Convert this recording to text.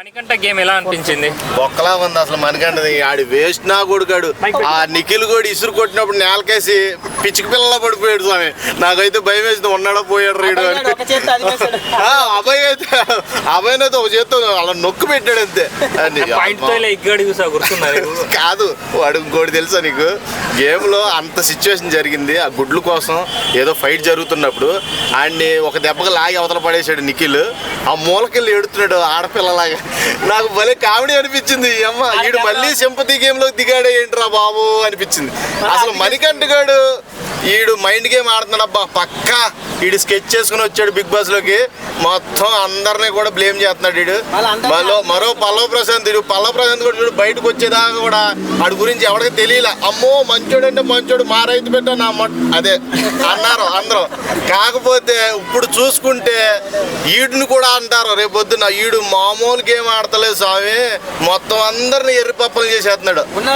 Manikanta game ఎలా అనిపించింది? బొక్కలా ఉంది అసలు మణికంఠది. ఆడి వేస్ట్ నా కొడుకాడు. ఆ నిఖిల్ కూడా ఇసురు కొట్టినప్పుడు నేలకేసి పిచ్చికి పిల్లలా పడిపోయాడు స్వామి. నాకైతే భయం వేసింది, ఉన్నాడో పోయాడు రీడు అని. అబ్బాయి అయితే ఒక చేత్తో అలా నొక్కు పెట్టాడు అంతే. కాదు వాడు ఇంకోటి తెలుసా నీకు, గేమ్ లో అంత సిచ్యువేషన్ జరిగింది. ఆ గుడ్ల కోసం ఏదో ఫైట్ జరుగుతున్నప్పుడు ఆడిని ఒక దెబ్బగా లాగి అవతల పడేసాడు నిఖిల్. ఆ మూలకెళ్ళి ఎడుతున్నాడు ఆడపిల్లలాగా. నాకు భలే కామెడీ అనిపించింది. అమ్మ వీడు మళ్ళీ సింపతి గేమ్ లో దిగాడే ఏంట్రా బాబు అనిపించింది. అసలు మణికంఠ గాడు వీడు మైండ్ గేమ్ ఆడుతున్నాడు అబ్బా పక్కా. వీడు స్కెచ్ చేసుకుని వచ్చాడు బిగ్ బాస్ లోకి, మొత్తం అందరినీ కూడా బ్లేమ్ చేస్తున్నాడు వీడు. మరో పల్లవ ప్రశాంత్ కూడా చూడు బయటకు వచ్చేదాకా కూడా వాడి గురించి ఎవరికి తెలియలే. అమ్మో మంచోడు అంటే మంచోడు, మా రైతు పెట్ట నా అదే అన్నారు అందరూ. కాకపోతే ఇప్పుడు చూసుకుంటే ఈడుని కూడా అంటారు రేపు పొద్దున్న ఈడు మామూలు గేమ్ ఆడతలేదు స్వామి, మొత్తం అందరిని ఎర్రిపప్పలు చేసేస్తున్నాడు.